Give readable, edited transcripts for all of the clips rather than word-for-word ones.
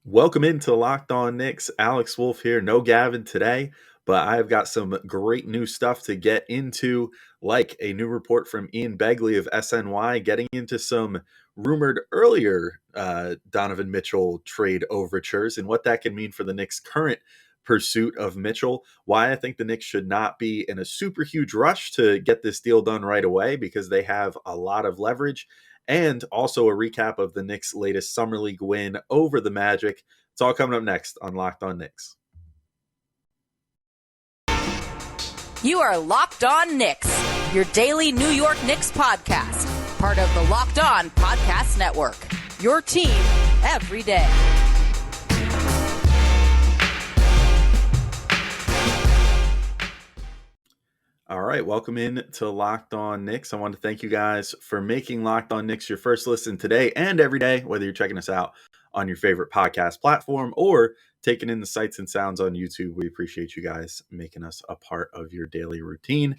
Welcome into Locked On Knicks. Alex Wolf here. No Gavin today, but I've got some great new stuff to get into, like a new report from Ian Begley of SNY, getting into some rumored earlier Donovan Mitchell trade overtures and what that can mean for the Knicks' current pursuit of Mitchell. Why I think the Knicks should not be in a super huge rush to get this deal done right away because they have a lot of leverage, and also a recap of the Knicks' latest Summer League win over the Magic. It's all coming up next on Locked On Knicks. You are Locked On Knicks, your daily New York Knicks podcast, part of the Locked On Podcast Network, your team every day. All right, welcome in to Locked On Knicks. I want to thank you guys for making Locked On Knicks your first listen today and every day, whether you're checking us out on your favorite podcast platform or taking in the sights and sounds on YouTube. We appreciate you guys making us a part of your daily routine.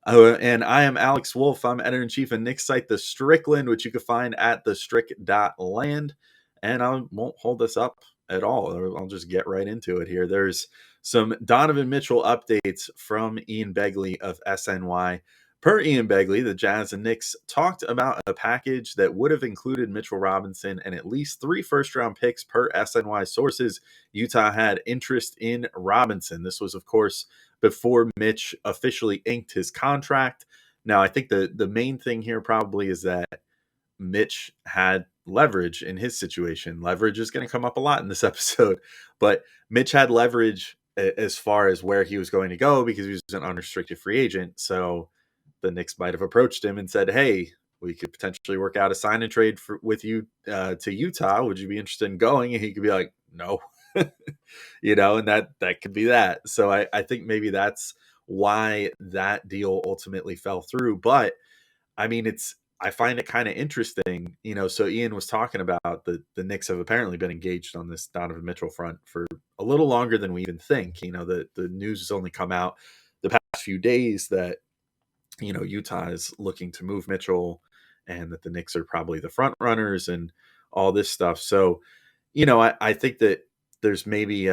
And I am Alex Wolf. I'm editor-in-chief of Knicks site, The Strickland, which you can find at thestrick.land. And I won't hold this up at all. I'll just get right into it here. There's some Donovan Mitchell updates from Ian Begley of SNY. Per Ian Begley, the Jazz and Knicks talked about a package that would have included Mitchell Robinson and at least 3 first-round picks per SNY sources. Utah had interest in Robinson. This was, of course, before Mitch officially inked his contract. Now, I think the main thing here probably is that Mitch had leverage in his situation. Leverage is going to come up a lot in this episode, but Mitch had leverage as far as where he was going to go because he was an unrestricted free agent. So the Knicks might have approached him and said, "Hey, we could potentially work out a sign and trade with you to Utah. Would you be interested in going?" And he could be like, "No." And that could be that. So I think maybe that's why that deal ultimately fell through. But I mean, I find it kind of interesting, So Ian was talking about the Knicks have apparently been engaged on this Donovan Mitchell front for a little longer than we even think. The news has only come out the past few days that Utah is looking to move Mitchell, and that the Knicks are probably the front runners and all this stuff. So, I think that there's maybe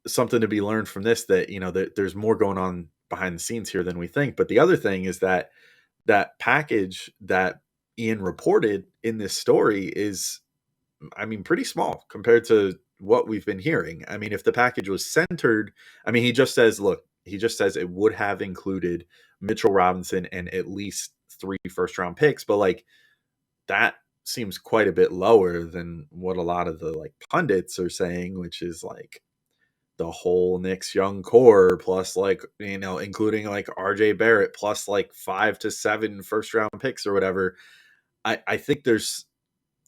something to be learned from this, that there's more going on behind the scenes here than we think. But the other thing is that package that Ian reported in this story is, I mean, pretty small compared to what we've been hearing. I mean, if the package was centered, I mean, he just says it would have included Mitchell Robinson and at least 3 first-round picks, but like that seems quite a bit lower than what a lot of the like pundits are saying, which is like the whole Knicks young core plus like, including like RJ Barrett plus like 5 to 7 first-round picks or whatever. I think there's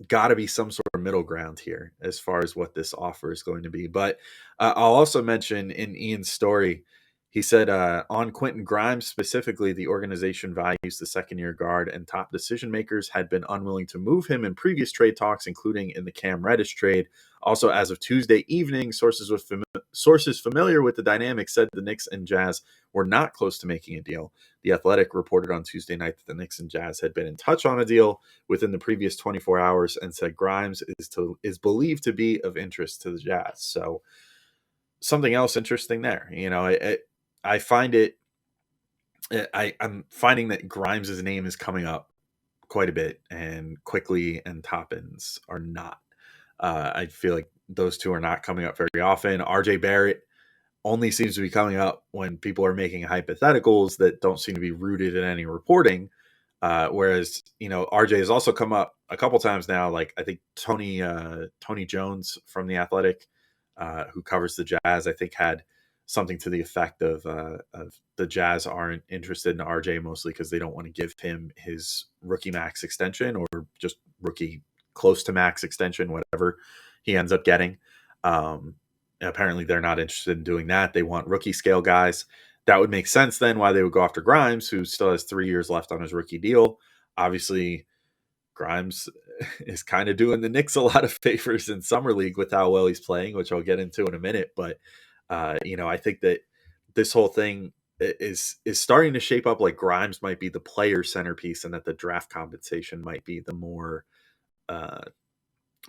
got to be some sort of middle ground here as far as what this offer is going to be. But I'll also mention in Ian's story, he said on Quentin Grimes specifically, the organization values the second-year guard, and top decision makers had been unwilling to move him in previous trade talks, including in the Cam Reddish trade. Also, as of Tuesday evening, sources familiar with the dynamic said the Knicks and Jazz were not close to making a deal. The Athletic reported on Tuesday night that the Knicks and Jazz had been in touch on a deal within the previous 24 hours, and said Grimes is believed to be of interest to the Jazz. So something else interesting there. I find it. I'm finding that Grimes' name is coming up quite a bit, and Quickly and Toppins are not. I feel like those two are not coming up very often. RJ Barrett only seems to be coming up when people are making hypotheticals that don't seem to be rooted in any reporting. Whereas, RJ has also come up a couple times now. Like I think Tony Jones from The Athletic, who covers the Jazz, I think had something to the effect of the Jazz aren't interested in RJ mostly because they don't want to give him his rookie max extension, or just rookie close to max extension, whatever he ends up getting. Apparently they're not interested in doing that. They want rookie scale guys. That would make sense then why they would go after Grimes, who still has 3 years left on his rookie deal. Obviously, Grimes is kind of doing the Knicks a lot of favors in Summer League with how well he's playing, which I'll get into in a minute. But, I think that this whole thing is starting to shape up like Grimes might be the player centerpiece, and that the draft compensation might be the more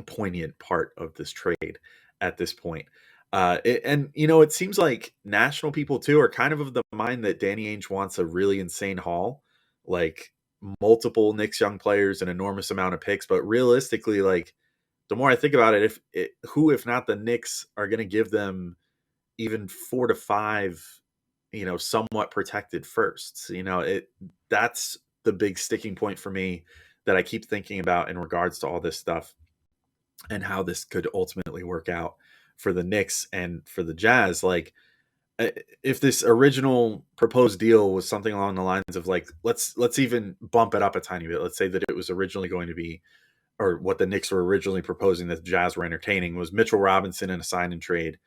poignant part of this trade at this point. It seems like national people too are kind of the mind that Danny Ainge wants a really insane haul, like multiple Knicks young players, an enormous amount of picks. But realistically, like the more I think about it, who if not the Knicks are going to give them even 4 to 5, somewhat protected firsts. That's the big sticking point for me that I keep thinking about in regards to all this stuff and how this could ultimately work out for the Knicks and for the Jazz. Like, if this original proposed deal was something along the lines of like, let's even bump it up a tiny bit. Let's say that it was originally going to be, or what the Knicks were originally proposing that the Jazz were entertaining was Mitchell Robinson in a sign and trade.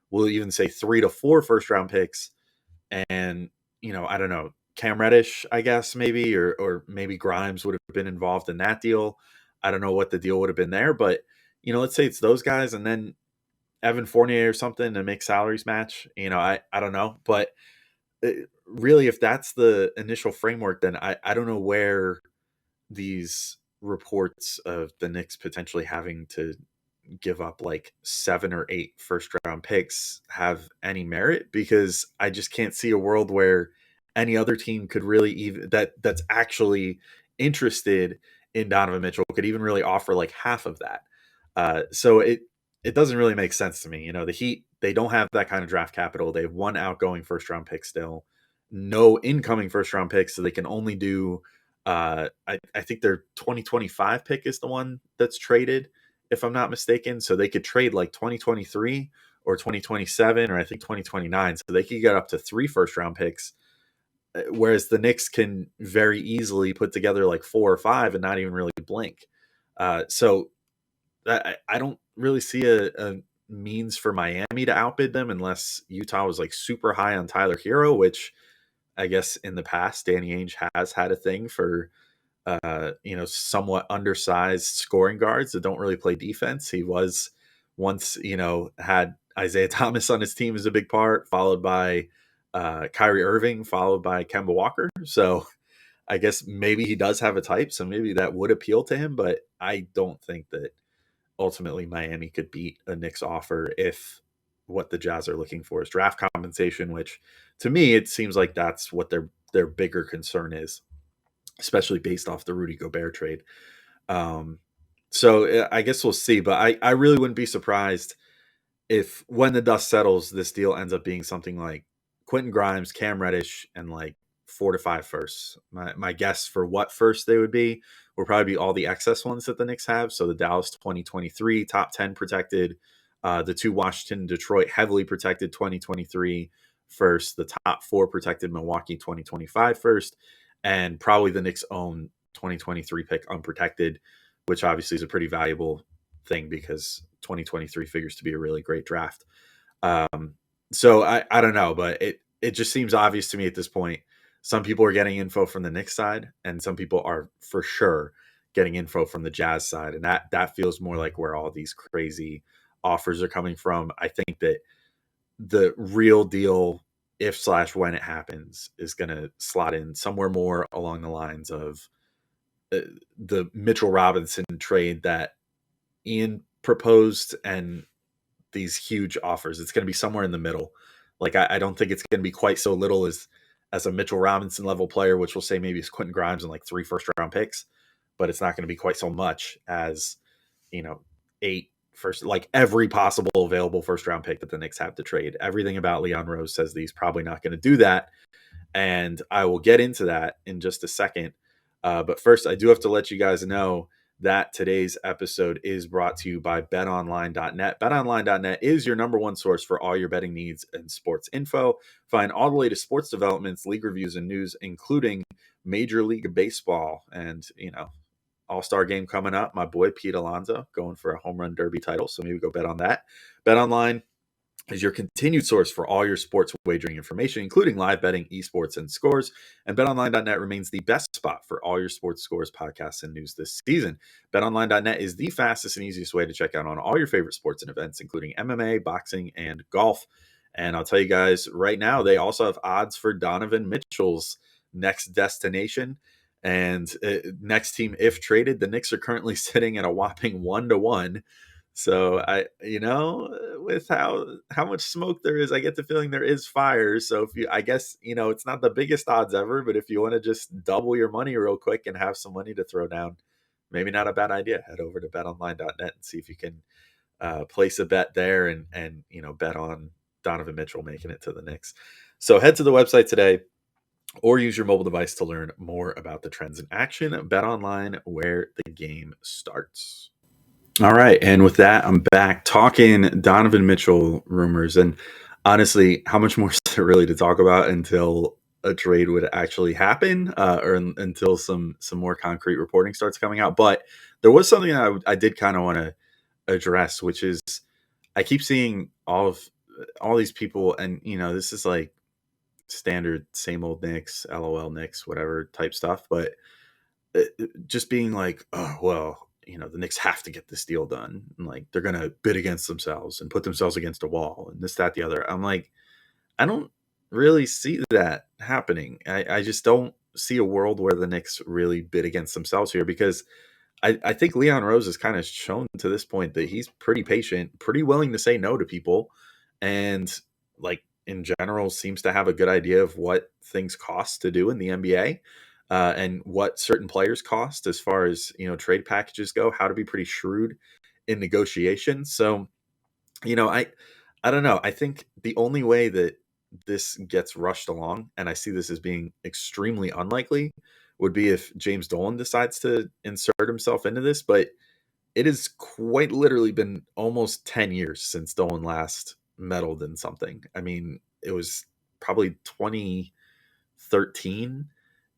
We'll even say 3 to 4 first round picks, and I don't know, Cam Reddish, I guess maybe, or maybe Grimes would have been involved in that deal. I don't know what the deal would have been there, but let's say it's those guys, and then Evan Fournier or something to make salaries match. I don't know, but really, if that's the initial framework, then I don't know where these reports of the Knicks potentially having to give up like 7 or 8 first round picks have any merit, because I just can't see a world where any other team could really even that's actually interested in Donovan Mitchell could even really offer like half of that. So it doesn't really make sense to me. The Heat, they don't have that kind of draft capital. They have one outgoing first round pick still, no incoming first round picks, so they can only do I think their 2025 pick is the one that's traded, if I'm not mistaken. So they could trade like 2023 or 2027, or I think 2029. So they could get up to 3 first round picks, whereas the Knicks can very easily put together like 4 or 5 and not even really blink. So I don't really see a means for Miami to outbid them unless Utah was like super high on Tyler Hero, which I guess in the past Danny Ainge has had a thing for somewhat undersized scoring guards that don't really play defense. He was once, had Isaiah Thomas on his team as a big part, followed by Kyrie Irving, followed by Kemba Walker. So I guess maybe he does have a type, so maybe that would appeal to him, but I don't think that ultimately Miami could beat a Knicks offer if what the Jazz are looking for is draft compensation, which to me it seems like that's what their bigger concern is, especially based off the Rudy Gobert trade. So I guess we'll see, but I really wouldn't be surprised if when the dust settles, this deal ends up being something like Quentin Grimes, Cam Reddish, and like 4 to 5 firsts. My guess for what first they would be will probably be all the excess ones that the Knicks have. So the Dallas 2023 top 10 protected, the 2 Washington, Detroit heavily protected 2023 first, the top 4 protected Milwaukee 2025 first, and probably the Knicks' own 2023 pick unprotected, which obviously is a pretty valuable thing because 2023 figures to be a really great draft. So I don't know, but it just seems obvious to me at this point. Some people are getting info from the Knicks side, and some people are for sure getting info from the Jazz side, and that feels more like where all these crazy offers are coming from. I think that the real deal, if / when it happens, is going to slot in somewhere more along the lines of the Mitchell Robinson trade that Ian proposed and these huge offers. It's going to be somewhere in the middle. Like I don't think it's going to be quite so little as a Mitchell Robinson level player, which we'll say maybe is Quentin Grimes and like 3 first round picks, but it's not going to be quite so much as 8 first, like every possible available first round pick that the Knicks have to trade. Everything about Leon Rose says that he's probably not going to do that, and I will get into that in just a second. But first, I do have to let you guys know that today's episode is brought to you by BetOnline.net. BetOnline.net is your number one source for all your betting needs and sports info. Find all the latest sports developments, league reviews, and news, including Major League Baseball. And, All-Star game coming up. My boy Pete Alonso going for a home run derby title, so maybe go bet on that. BetOnline is your continued source for all your sports wagering information, including live betting, esports, and scores. And BetOnline.net remains the best spot for all your sports scores, podcasts, and news this season. BetOnline.net is the fastest and easiest way to check out on all your favorite sports and events, including MMA, boxing, and golf. And I'll tell you guys right now, they also have odds for Donovan Mitchell's next destination. And next team, if traded, the Knicks are currently sitting at a whopping 1-1. So with how much smoke there is, I get the feeling there is fire. So I guess, it's not the biggest odds ever, but if you want to just double your money real quick and have some money to throw down, maybe not a bad idea. Head over to betonline.net and see if you can place a bet there and bet on Donovan Mitchell making it to the Knicks. So head to the website today or use your mobile device to learn more about the trends in action. BetOnline, where the game starts. All right, and with that, I'm back talking Donovan Mitchell rumors. And honestly, how much more is there really to talk about until a trade would actually happen, or until some more concrete reporting starts coming out? But there was something I did kind of want to address, which is I keep seeing all these people, and this is like standard same old Knicks, LOL Knicks, whatever type stuff, but just being like, oh well, the Knicks have to get this deal done, and like they're gonna bid against themselves and put themselves against a wall, and this, that, the other. I'm like, I don't really see that happening. I just don't see a world where the Knicks really bid against themselves here, because I think Leon Rose has kind of shown to this point that he's pretty patient, pretty willing to say no to people, and like in general seems to have a good idea of what things cost to do in the NBA, and what certain players cost as far as trade packages go, how to be pretty shrewd in negotiations. So I don't know. I think the only way that this gets rushed along, and I see this as being extremely unlikely, would be if James Dolan decides to insert himself into this. But it has quite literally been almost 10 years since Dolan last meddled in something. I mean, it was probably 2013,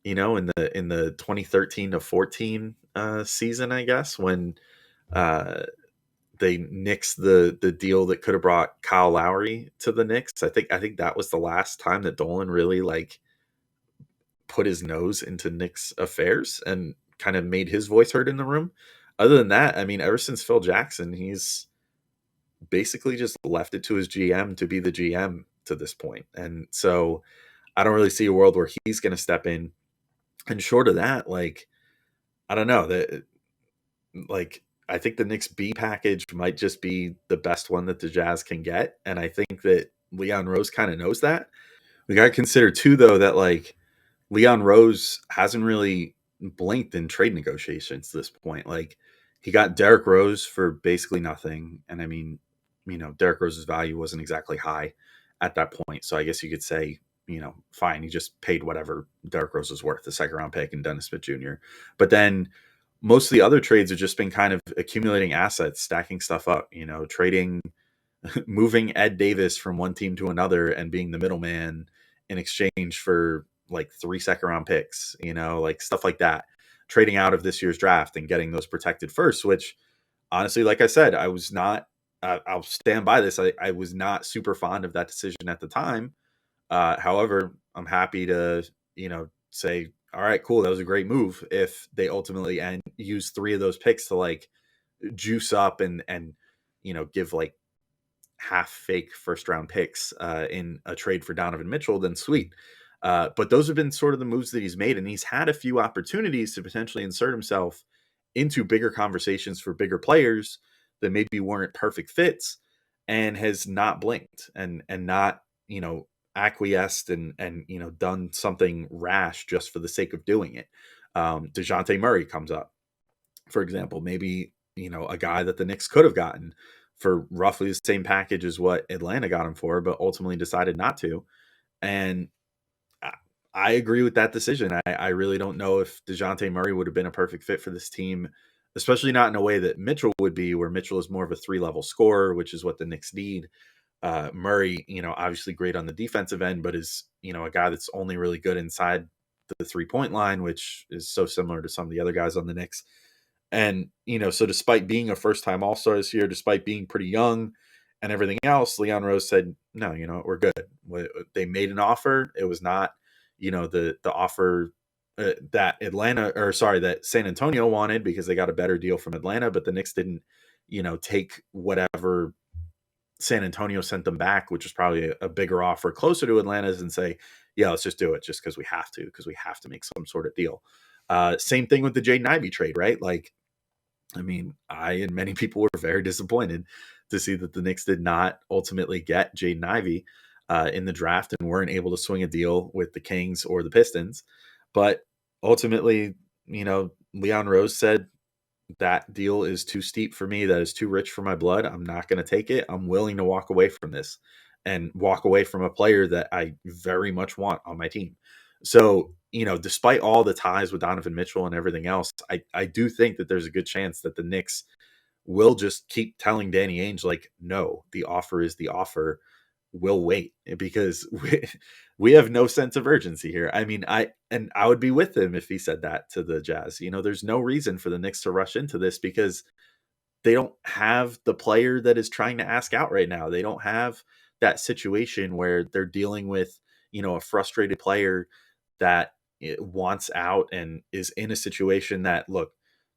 in the 2013 to 14 season, I guess, when uh, they nixed the deal that could have brought Kyle Lowry to the Knicks. I think that was the last time that Dolan really like put his nose into Knicks affairs and kind of made his voice heard in the room. Other than that, I mean, ever since Phil Jackson, he's basically just left it to his GM to be the GM to this point. And so I don't really see a world where he's going to step in. And short of that, like, I don't know that, like, I think the Knicks B package might just be the best one that the Jazz can get. And I think that Leon Rose kind of knows that. We got to consider too, though, that like Leon Rose hasn't really blinked in trade negotiations to this point. Like, he got Derrick Rose for basically nothing. And I mean, Derrick Rose's value wasn't exactly high at that point. So I guess you could say, fine, he just paid whatever Derrick Rose was worth, the second round pick and Dennis Smith Jr. But then most of the other trades have just been kind of accumulating assets, stacking stuff up, trading, moving Ed Davis from one team to another and being the middleman in exchange for like 3 second round picks, like stuff like that, trading out of this year's draft and getting those protected first, which honestly, like I said, I was not, I'll stand by this. I was not super fond of that decision at the time. However, I'm happy to, say, all right, cool, that was a great move if they ultimately use 3 of those picks to like juice up and give like half fake first round picks in a trade for Donovan Mitchell, then sweet. But those have been sort of the moves that he's made, and he's had a few opportunities to potentially insert himself into bigger conversations for bigger players that maybe weren't perfect fits, and has not blinked and not acquiesced and done something rash just for the sake of doing it. DeJounte Murray comes up, for example, maybe a guy that the Knicks could have gotten for roughly the same package as what Atlanta got him for, but ultimately decided not to. And I agree with that decision. I really don't know if DeJounte Murray would have been a perfect fit for this team, especially not in a way that Mitchell would be, where Mitchell is more of a 3-level scorer, which is what the Knicks need. Murray, obviously great on the defensive end, but is, a guy that's only really good inside the 3-point line, which is so similar to some of the other guys on the Knicks. And, so despite being a first-time All-Star this year, despite being pretty young and everything else, Leon Rose said, no, we're good. They made an offer. It was not, the offer that that San Antonio wanted, because they got a better deal from Atlanta, but the Knicks didn't, take whatever San Antonio sent them back, which was probably a bigger offer closer to Atlanta's, and say, yeah, let's just do it just because we have to make some sort of deal. Same thing with the Jaden Ivey trade, right? Like, I mean, I and many people were very disappointed to see that the Knicks did not ultimately get Jaden Ivey in the draft and weren't able to swing a deal with the Kings or the Pistons. But ultimately, Leon Rose said that deal is too steep for me. That is too rich for my blood. I'm not going to take it. I'm willing to walk away from this and walk away from a player that I very much want on my team. So, despite all the ties with Donovan Mitchell and everything else, I do think that there's a good chance that the Knicks will just keep telling Danny Ainge, like, no, the offer is the offer. We'll wait because we have no sense of urgency here. I mean, I would be with him if he said that to the Jazz. There's no reason for the Knicks to rush into this because they don't have the player that is trying to ask out right now. They don't have that situation where they're dealing with, a frustrated player that wants out and is in a situation that, look,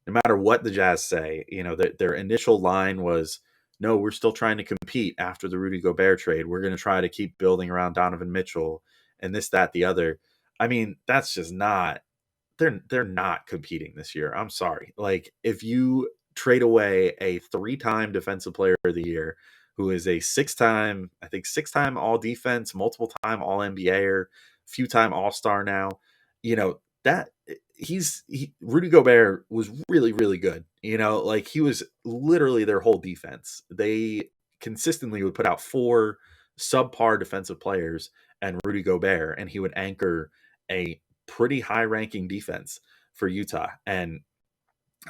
no matter what the Jazz say, their initial line was, no, we're still trying to compete after the Rudy Gobert trade. We're going to try to keep building around Donovan Mitchell and this, that, the other. I mean, that's just not, they're not competing this year. I'm sorry. Like, if you trade away a 3-time defensive player of the year who is a 6-time all defense, multiple time all NBA, few time all-star now, that Rudy Gobert was really, really good. Like, he was literally their whole defense. They consistently would put out 4 subpar defensive players and Rudy Gobert, and he would anchor a pretty high ranking defense for Utah. And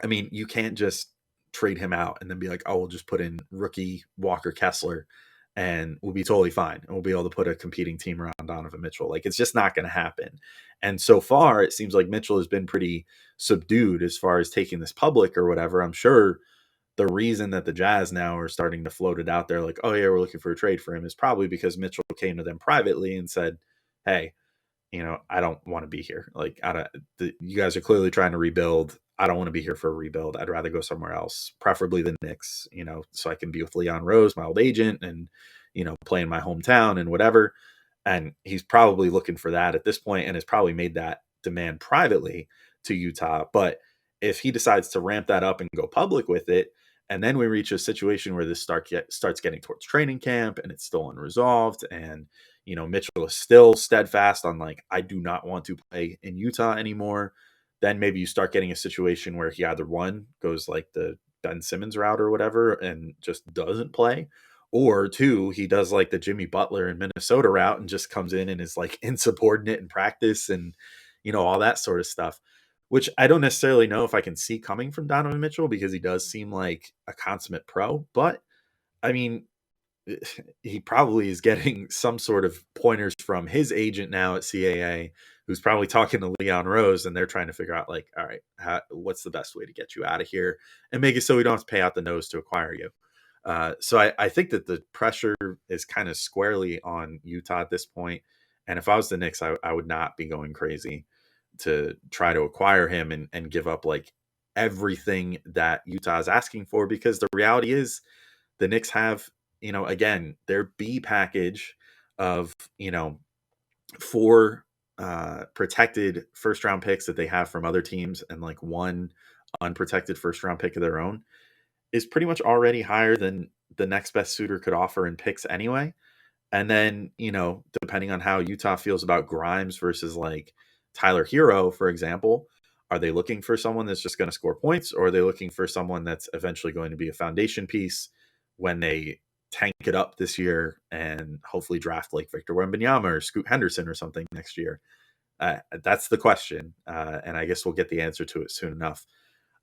I mean, you can't just trade him out and then be like, oh, we'll just put in rookie Walker Kessler and we'll be totally fine. And we'll be able to put a competing team around Donovan Mitchell. Like, it's just not going to happen. And so far, it seems like Mitchell has been pretty subdued as far as taking this public or whatever. I'm sure the reason that the Jazz now are starting to float it out there like, oh, yeah, we're looking for a trade for him is probably because Mitchell came to them privately and said, hey, I don't want to be here. Like, you guys are clearly trying to rebuild. I don't want to be here for a rebuild. I'd rather go somewhere else, preferably the Knicks, so I can be with Leon Rose, my old agent, and, play in my hometown and whatever. And he's probably looking for that at this point and has probably made that demand privately to Utah. But if he decides to ramp that up and go public with it, and then we reach a situation where this starts getting towards training camp and it's still unresolved, and Mitchell is still steadfast on, like, I do not want to play in Utah anymore, then maybe you start getting a situation where he either, one, goes like the Ben Simmons route or whatever and just doesn't play, or 2, he does like the Jimmy Butler in Minnesota route and just comes in and is like insubordinate in practice and, all that sort of stuff, which I don't necessarily know if I can see coming from Donovan Mitchell because he does seem like a consummate pro. But I mean, he probably is getting some sort of pointers from his agent now at CAA, who's probably talking to Leon Rose, and they're trying to figure out, like, all right, what's the best way to get you out of here and make it so we don't have to pay out the nose to acquire you. So I think that the pressure is kind of squarely on Utah at this point. And if I was the Knicks, I would not be going crazy to try to acquire him and give up like everything that Utah is asking for, because the reality is the Knicks have, again, their B package of, 4 protected first round picks that they have from other teams and like 1 unprotected first round pick of their own is pretty much already higher than the next best suitor could offer in picks anyway. And then, depending on how Utah feels about Grimes versus like Tyler Hero, for example, are they looking for someone that's just going to score points, or are they looking for someone that's eventually going to be a foundation piece when they tank it up this year and hopefully draft like Victor Wembanyama or Scoot Henderson or something next year? That's the question. And I guess we'll get the answer to it soon enough.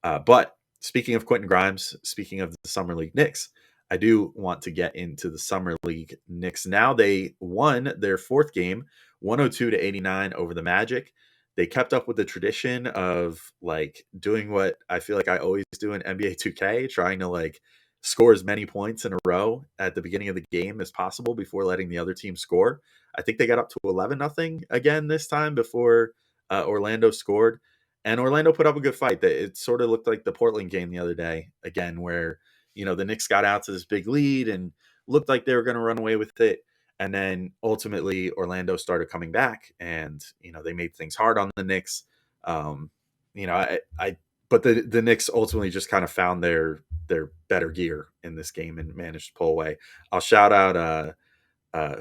But speaking of Quentin Grimes, speaking of the Summer League Knicks, I do want to get into the Summer League Knicks. Now they won their 4th game, 102-89 over the Magic. They kept up with the tradition of like doing what I feel like I always do in NBA 2K, trying to like score as many points in a row at the beginning of the game as possible before letting the other team score. I think they got up to 11-0 again this time before Orlando scored. And Orlando put up a good fight. It sort of looked like the Portland game the other day, again, where, the Knicks got out to this big lead and looked like they were going to run away with it. And then ultimately Orlando started coming back and, they made things hard on the Knicks. but the Knicks ultimately just kind of found their better gear in this game and managed to pull away. I'll shout out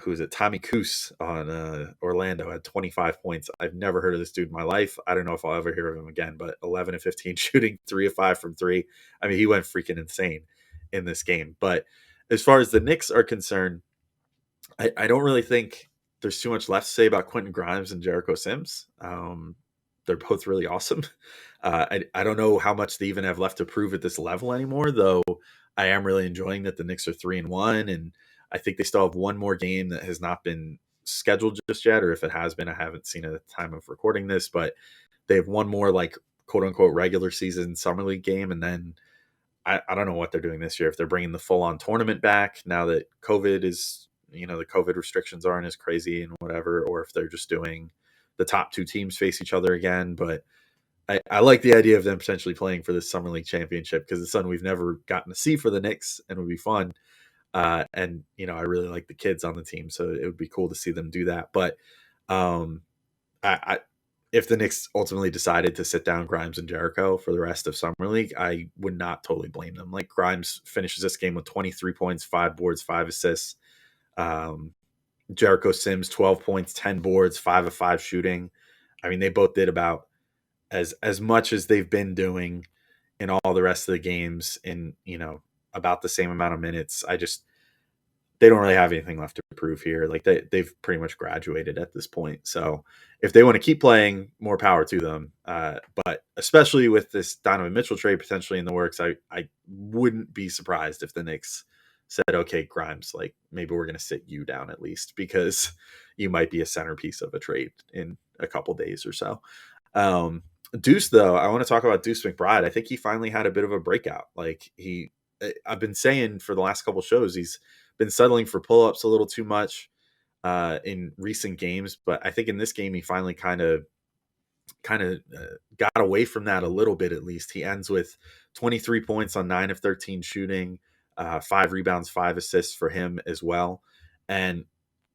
who is it? Tommy Kuhs on Orlando had 25 points. I've never heard of this dude in my life. I don't know if I'll ever hear of him again, but 11 and 15 shooting, 3 of 5 from 3. I mean, he went freaking insane in this game. But as far as the Knicks are concerned, I don't really think there's too much left to say about Quentin Grimes and Jericho Sims. They're both really awesome. I don't know how much they even have left to prove at this level anymore, though. I am really enjoying that the Knicks are 3-1, and I think they still have one more game that has not been scheduled just yet, or if it has been, I haven't seen at the time of recording this. But they have one more like quote unquote regular season summer league game, and then I don't know what they're doing this year. If they're bringing the full on tournament back now that COVID is, the COVID restrictions aren't as crazy and whatever, or if they're just doing the top two teams face each other again. But I like the idea of them potentially playing for this summer league championship because it's something we've never gotten to see for the Knicks, and it would be fun. And I really like the kids on the team, so it would be cool to see them do that. But um, I if the Knicks ultimately decided to sit down Grimes and Jericho for the rest of summer league, I would not totally blame them. Like Grimes finishes this game with 23 points, 5 boards, 5 assists. Um, Jericho Sims 12 points, 10 boards, 5 of 5 shooting. I mean, they both did about as much as they've been doing in all the rest of the games in about the same amount of minutes. They don't really have anything left to prove here. Like they've pretty much graduated at this point. So if they want to keep playing, more power to them. But especially with this Donovan Mitchell trade potentially in the works, I wouldn't be surprised if the Knicks said, okay, Grimes, like maybe we're going to sit you down at least because you might be a centerpiece of a trade in a couple days or so. Deuce, though, I want to talk about Deuce McBride. I think he finally had a bit of a breakout. I've been saying for the last couple shows, he's been settling for pull-ups a little too much in recent games, but I think in this game he finally kind of got away from that a little bit. At least he ends with 23 points on 9 of 13 shooting, 5 rebounds, 5 assists for him as well. And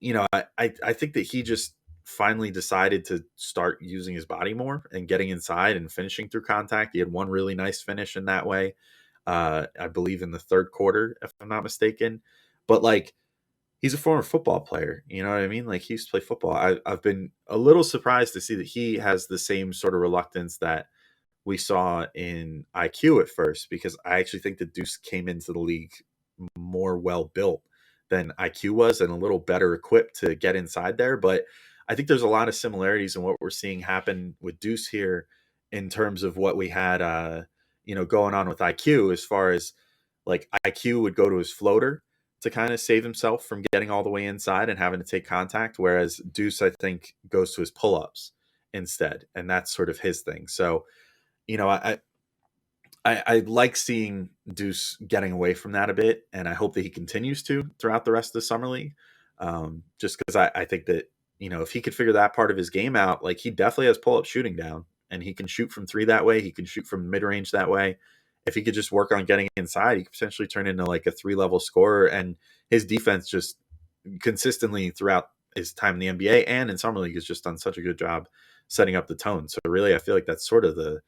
I think that he just finally decided to start using his body more and getting inside and finishing through contact. He had one really nice finish in that way. I believe in the third quarter, if I'm not mistaken. But like, he's a former football player. You know what I mean? Like he used to play football. I've been a little surprised to see that he has the same sort of reluctance that we saw in IQ at first, because I actually think that Deuce came into the league more well built than IQ was and a little better equipped to get inside there. But I think there's a lot of similarities in what we're seeing happen with Deuce here in terms of what we had, going on with IQ, as far as like IQ would go to his floater to kind of save himself from getting all the way inside and having to take contact. Whereas Deuce, I think, goes to his pull-ups instead. And that's sort of his thing. So, I like seeing Deuce getting away from that a bit, and I hope that he continues to throughout the rest of the summer league. Just because I think that if he could figure that part of his game out, like he definitely has pull up shooting down, and he can shoot from 3 that way. He can shoot from mid range that way. If he could just work on getting inside, he could potentially turn into like a 3-level scorer. And his defense just consistently throughout his time in the NBA and in summer league has just done such a good job setting up the tone. So really, I feel like that's sort of the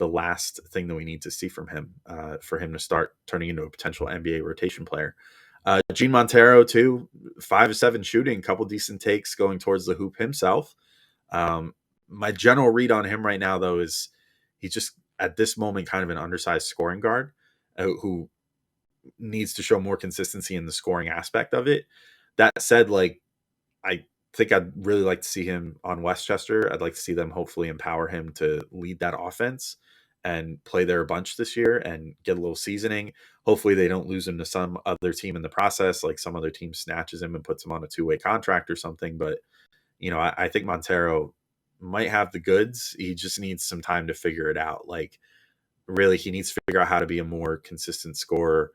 last thing that we need to see from him for him to start turning into a potential NBA rotation player. Gene Montero too, 5 of 7 shooting, couple decent takes going towards the hoop himself. My general read on him right now, though, is he's just at this moment kind of an undersized scoring guard who needs to show more consistency in the scoring aspect of it. That said, like I think I'd really like to see him on Westchester. I'd like to see them hopefully empower him to lead that offense and play there a bunch this year and get a little seasoning. Hopefully they don't lose him to some other team in the process, like some other team snatches him and puts him on a 2-way contract or something. But, I think Montero might have the goods. He just needs some time to figure it out. Like really, he needs to figure out how to be a more consistent scorer.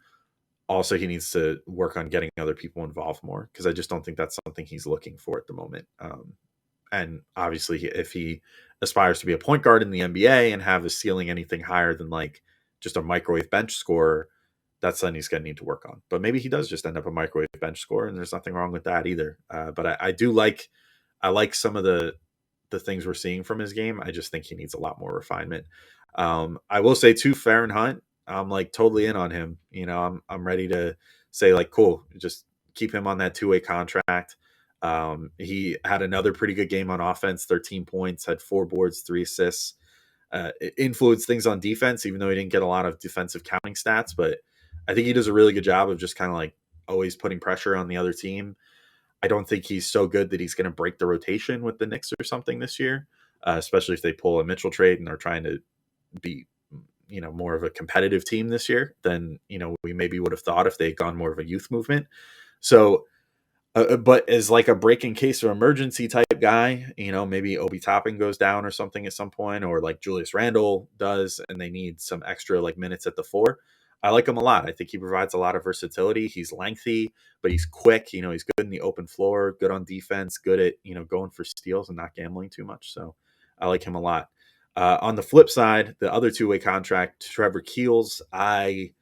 Also, he needs to work on getting other people involved more, because I just don't think that's something he's looking for at the moment. And obviously, if he aspires to be a point guard in the NBA and have a ceiling anything higher than like just a microwave bench scorer, that's something he's going to need to work on. But maybe he does just end up a microwave bench scorer, and there's nothing wrong with that either. But I like some of the the things we're seeing from his game. I just think he needs a lot more refinement. I will say too, Farron Hunt, I'm like totally in on him. I'm ready to say like, cool, just keep him on that 2-way contract. He had another pretty good game on offense, 13 points, had 4 boards, 3 assists. Influenced things on defense, even though he didn't get a lot of defensive counting stats. But I think he does a really good job of just kind of like always putting pressure on the other team. I don't think he's so good that he's going to break the rotation with the Knicks or something this year, especially if they pull a Mitchell trade and are trying to be, more of a competitive team this year than, we maybe would have thought if they had gone more of a youth movement. So, but as like a break-in case of emergency type guy, maybe Obi Toppin goes down or something at some point, or like Julius Randle does, and they need some extra like minutes at the 4. I like him a lot. I think he provides a lot of versatility. He's lengthy, but he's quick. He's good in the open floor, good on defense, good at, going for steals and not gambling too much. So I like him a lot. On the flip side, the other 2-way contract, Trevor Keels, I'm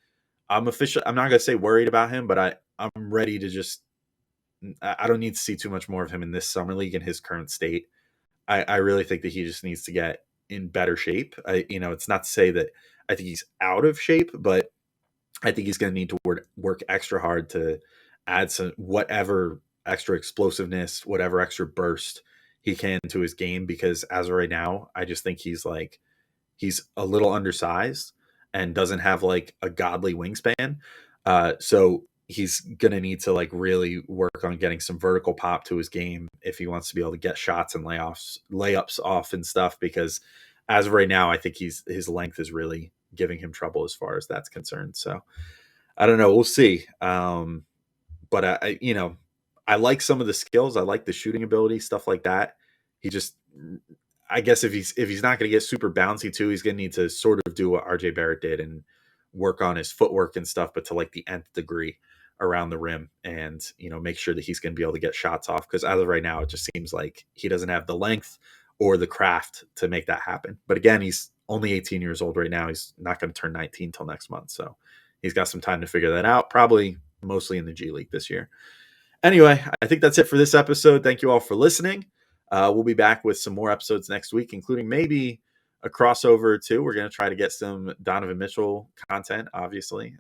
not going to say worried about him, but I'm ready to just, I don't need to see too much more of him in this summer league in his current state. I really think that he just needs to get in better shape. It's not to say that I think he's out of shape, but I think he's going to need to work extra hard to add some whatever extra explosiveness, whatever extra burst he can to his game. Because as of right now, I just think he's a little undersized and doesn't have like a godly wingspan. So he's going to need to like really work on getting some vertical pop to his game if he wants to be able to get shots and layups off and stuff. Because as of right now, I think his length is really giving him trouble as far as that's concerned. So I don't know. We'll see. But I like some of the skills. I like the shooting ability, stuff like that. He just, I guess if he's not going to get super bouncy too, he's going to need to sort of do what RJ Barrett did and work on his footwork and stuff, but to like the nth degree around the rim and, make sure that he's going to be able to get shots off. Cause as of right now, it just seems like he doesn't have the length or the craft to make that happen. But again, he's only 18 years old right now. He's not going to turn 19 till next month. So he's got some time to figure that out, probably mostly in the G League this year. Anyway, I think that's it for this episode. Thank you all for listening. We'll be back with some more episodes next week, including maybe a crossover or two. We're going to try to get some Donovan Mitchell content, obviously,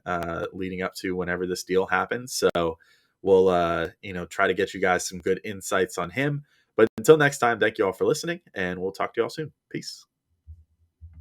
leading up to whenever this deal happens. So we'll, try to get you guys some good insights on him. But until next time, thank you all for listening, and we'll talk to you all soon. Peace.